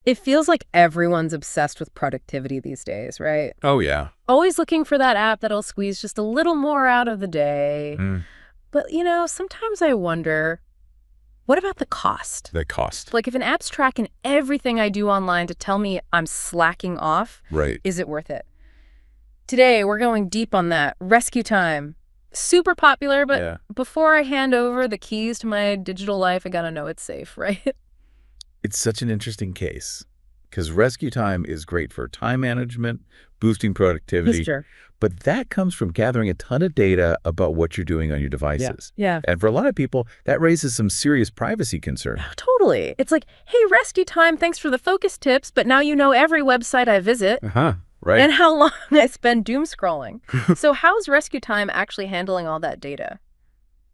It feels like everyone's obsessed with productivity these days, right? Oh, yeah. Always looking for that app that'll squeeze just a little more out of the day. Mm, But, sometimes I wonder, what about the cost? the cost. Like, if an app's tracking everything I do online to tell me I'm slacking off, Right. is it worth it? Today, we're going deep on that. RescueTime. Super popular, but Yeah. before I hand over the keys to my digital life, I gotta know it's safe, right? It's such an interesting case because RescueTime is great for time management, boosting productivity, Sure. but that comes from gathering a ton of data about what you're doing on your devices. Yeah. And for a lot of people, that raises some serious privacy concern. Totally. It's like, hey, RescueTime, thanks for the focus tips, but now you know every website I visit Uh-huh. Right. and how long I spend doom scrolling. So how's RescueTime actually handling all that data?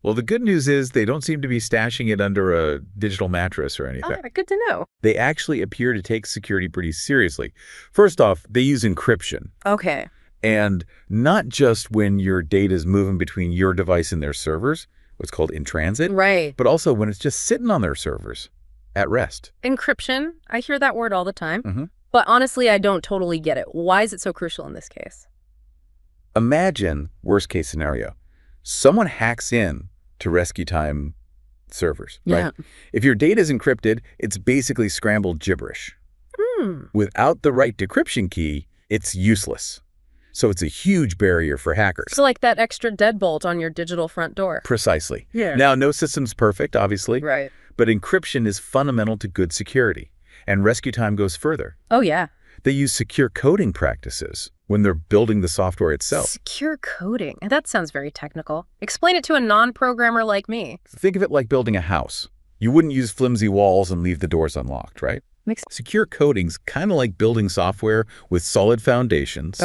Well, the good news is they don't seem to be stashing it under a digital mattress or anything. Good to know. They actually appear to take security pretty seriously. First off, they use encryption. Okay. And not just when your data is moving between your device and their servers, what's called in transit, Right. but also when it's just sitting on their servers at rest. Encryption. I hear that word all the time. Mm-hmm. But honestly, I don't totally get it. Why is it so crucial in this case? Imagine worst case scenario. Someone hacks in to RescueTime servers, right? If your data is encrypted, it's basically scrambled gibberish. Without the right decryption key, it's useless. So it's a huge barrier for hackers. So like that extra deadbolt on your digital front door. Precisely. Yeah. Now, no system's perfect, obviously. Right. But encryption is fundamental to good security. And RescueTime goes further. Oh, yeah. They use secure coding practices when they're building the software itself. Secure coding. That sounds very technical. Explain it to a non-programmer like me. Think of it like building a house. You wouldn't use flimsy walls and leave the doors unlocked, right? Secure coding's kind of like building software with solid foundations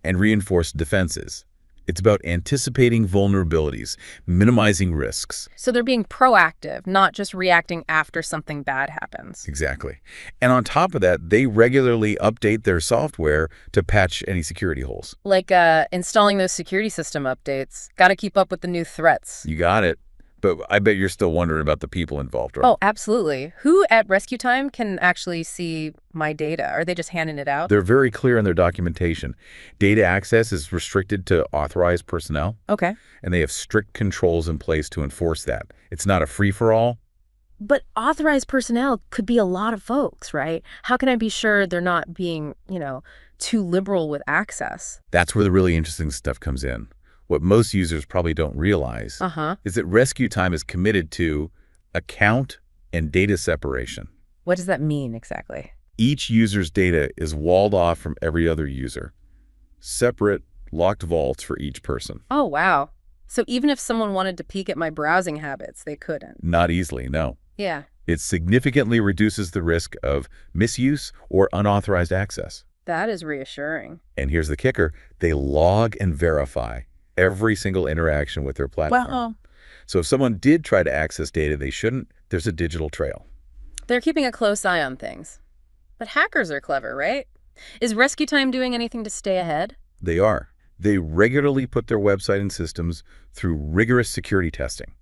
and reinforced defenses. It's about anticipating vulnerabilities, minimizing risks. So they're being proactive, not just reacting after something bad happens. Exactly. And on top of that, they regularly update their software to patch any security holes. Like installing those security system updates. Got to keep up with the new threats. You got it. But I bet you're still wondering about the people involved, right? Oh, absolutely. Who at RescueTime can actually see my data? Are they just handing it out? They're very clear in their documentation. Data access is restricted to authorized personnel. Okay. And they have strict controls in place to enforce that. It's not a free-for-all. But authorized personnel could be a lot of folks, right? How can I be sure they're not being, too liberal with access? That's where the really interesting stuff comes in. What most users probably don't realize is that RescueTime is committed to account and data separation. What does that mean exactly? Each user's data is walled off from every other user. Separate, locked vaults for each person. Oh, wow. So even if someone wanted to peek at my browsing habits, they couldn't? Not easily, no. Yeah. It significantly reduces the risk of misuse or unauthorized access. That is reassuring. And here's the kicker. They log and verify every single interaction with their platform. Well, So if someone did try to access data they shouldn't, there's a digital trail. they're keeping a close eye on things. But hackers are clever, right? Is RescueTime doing anything to stay ahead? They are. They regularly put their website and systems through rigorous security testing,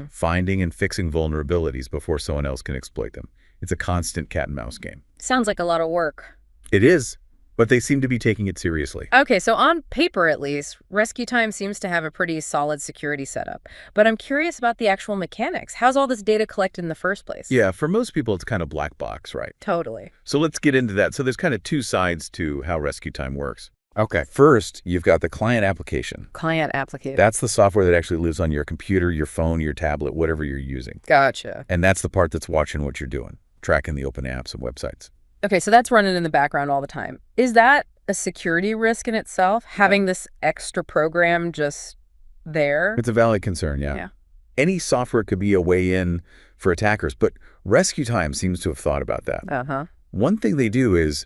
finding and fixing vulnerabilities before someone else can exploit them. It's a constant cat and mouse game. Sounds like a lot of work. It is, but they seem to be taking it seriously. Okay, so on paper at least, RescueTime seems to have a pretty solid security setup. But I'm curious about the actual mechanics. How's all this data collected in the first place? Yeah, for most people, it's kind of black box, right? Totally. So let's get into that. So there's kind of two sides to how RescueTime works. Okay. First, you've got the client application. Client application. That's the software that actually lives on your computer, your phone, your tablet, whatever you're using. Gotcha. And that's the part that's watching what you're doing, tracking the open apps and websites. Okay, so that's running in the background all the time. Is that a security risk in itself, having this extra program just there? It's a valid concern, yeah. Any software could be a way in for attackers, but RescueTime seems to have thought about that. One thing they do is,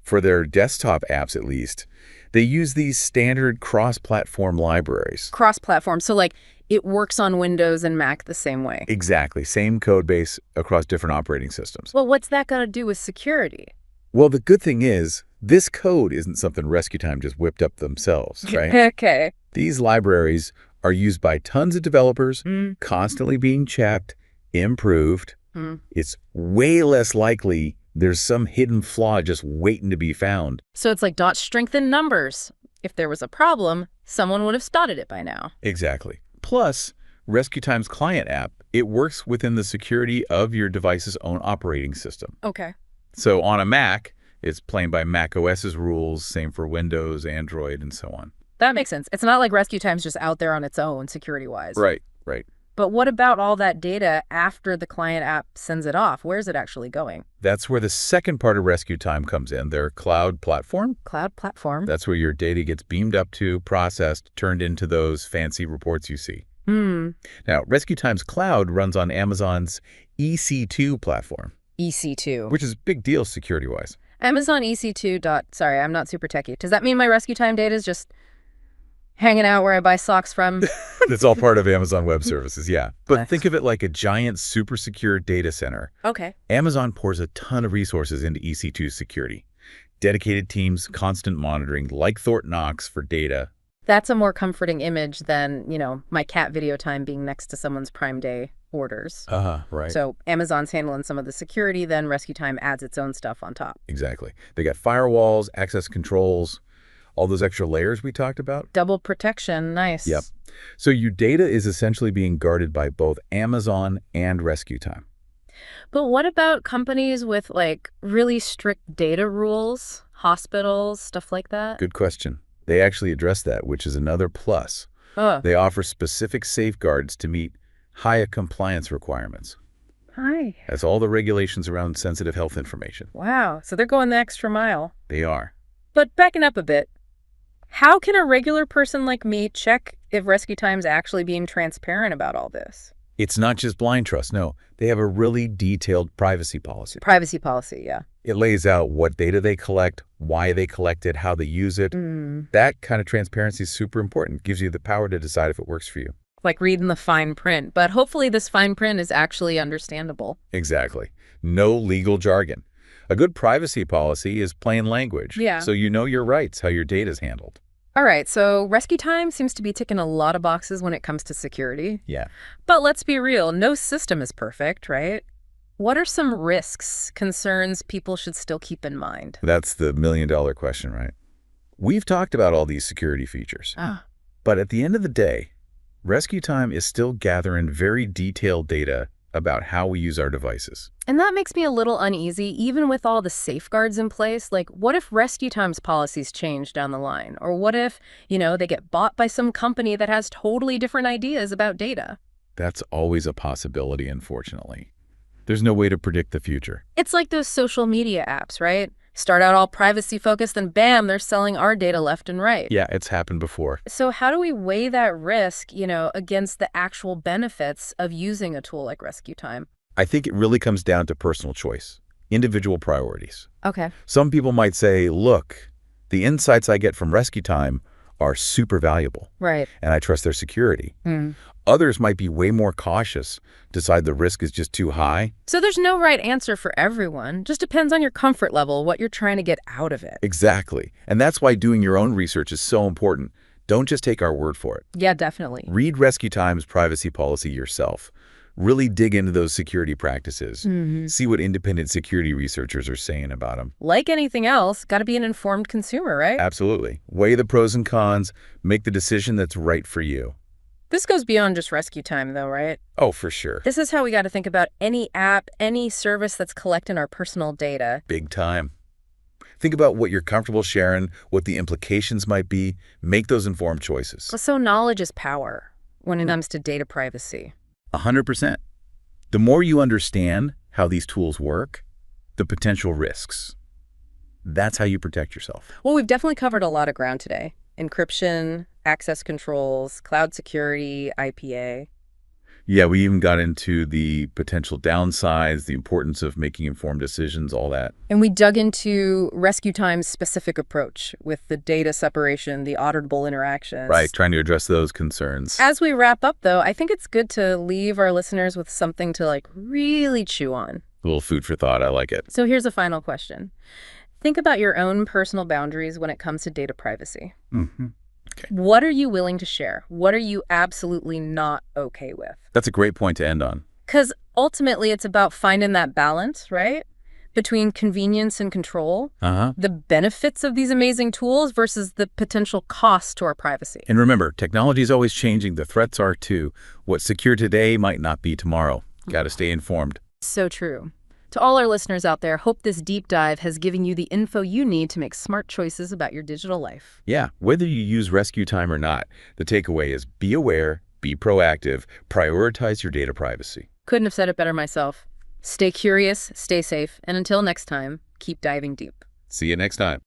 for their desktop apps at least, they use these standard cross-platform libraries. Cross-platform, so like it works on Windows and Mac the same way. Exactly, same code base across different operating systems. Well, what's that got to do with security? Well, the good thing is, this code isn't something RescueTime just whipped up themselves, right? Okay. These libraries are used by tons of developers, constantly being checked, improved. It's way less likely There's some hidden flaw just waiting to be found. So it's like dot strength in numbers. If there was a problem, someone would have spotted it by now. Exactly. Plus, RescueTime's client app, it works within the security of your device's own operating system. Okay. So on a Mac, it's playing by Mac OS's rules, same for Windows, Android, and so on. That makes sense. It's not like RescueTime's just out there on its own security-wise. Right, right. But what about all that data after the client app sends it off? Where's it actually going? That's where the second part of RescueTime comes in, their cloud platform. Cloud platform? That's where your data gets beamed up to, processed, turned into those fancy reports you see. Now, RescueTime's cloud runs on Amazon's EC2 platform. EC2. Which is a big deal security-wise. Amazon EC2 . Sorry, I'm not super techie. Does that mean my RescueTime data is just hanging out where I buy socks from? That's all part of Amazon Web Services, yeah. But think of it like a giant, super secure data center. Okay. Amazon pours a ton of resources into EC2 security. Dedicated teams, constant monitoring, like Fort Knox for data. That's a more comforting image than, my cat video time being next to someone's Prime Day orders. Right. So Amazon's handling some of the security, then RescueTime adds its own stuff on top. Exactly. They got firewalls, access controls, all those extra layers we talked about. Double protection, nice. Yep. So your data is essentially being guarded by both Amazon and RescueTime. But what about companies with, really strict data rules, hospitals, stuff like that? Good question. They actually address that, which is another plus. They offer specific safeguards to meet HIPAA compliance requirements. Hi. That's all the regulations around sensitive health information. Wow, so they're going the extra mile. They are. But backing up a bit, how can a regular person like me check if RescueTime's actually being transparent about all this? It's not just blind trust, no. They have a really detailed privacy policy. Privacy policy, yeah. It lays out what data they collect, why they collect it, how they use it. That kind of transparency is super important. Gives you the power to decide if it works for you. Like reading the fine print, but hopefully this fine print is actually understandable. Exactly. No legal jargon. A good privacy policy is plain language. Yeah. So you know your rights, how your data is handled. All right, so RescueTime seems to be ticking a lot of boxes when it comes to security. Yeah. But let's be real, no system is perfect, right? What are some risks, concerns people should still keep in mind? That's the million-dollar question, right? We've talked about all these security features. But at the end of the day, RescueTime is still gathering very detailed data about how we use our devices. And that makes me a little uneasy, even with all the safeguards in place. Like, what if RescueTime's policies change down the line? Or what if, they get bought by some company that has totally different ideas about data? That's always a possibility, unfortunately. There's no way to predict the future. It's like those social media apps, right? Start out all privacy-focused, and bam, they're selling our data left and right. Yeah, it's happened before. So how do we weigh that risk, against the actual benefits of using a tool like RescueTime? I think it really comes down to personal choice, individual priorities. Okay. Some people might say, look, the insights I get from RescueTime are super valuable. Right. And I trust their security. Others might be way more cautious, decide the risk is just too high. So there's no right answer for everyone. Just depends on your comfort level, what you're trying to get out of it. Exactly. And that's why doing your own research is so important. Don't just take our word for it. Yeah, definitely. Read RescueTime's privacy policy yourself. Really dig into those security practices. See what independent security researchers are saying about them. Like anything else, got to be an informed consumer, right? Absolutely. Weigh the pros and cons. Make the decision that's right for you. This goes beyond just RescueTime, though, right? Oh, for sure. This is how we got to think about any app, any service that's collecting our personal data. Big time. Think about what you're comfortable sharing, what the implications might be. Make those informed choices. So knowledge is power when it comes to data privacy. 100%. The more you understand how these tools work, the potential risks. That's how you protect yourself. Well, we've definitely covered a lot of ground today. Encryption, access controls, cloud security, IPA. Yeah, we even got into the potential downsides, the importance of making informed decisions, all that. And we dug into RescueTime's specific approach with the data separation, the auditable interactions. Right, trying to address those concerns. As we wrap up, though, I think it's good to leave our listeners with something to really chew on. A little food for thought. I like it. So here's a final question. Think about your own personal boundaries when it comes to data privacy. Okay. What are you willing to share? What are you absolutely not okay with? That's a great point to end on. Because ultimately, it's about finding that balance, right? between convenience and control, Uh-huh. the benefits of these amazing tools versus the potential cost to our privacy. And remember, technology is always changing. The threats are too. What's secure today might not be tomorrow. Got to stay informed. So true. To all our listeners out there, hope this deep dive has given you the info you need to make smart choices about your digital life. Yeah, whether you use RescueTime or not, the takeaway is be aware, be proactive, prioritize your data privacy. Couldn't have said it better myself. Stay curious, stay safe, and until next time, keep diving deep. See you next time.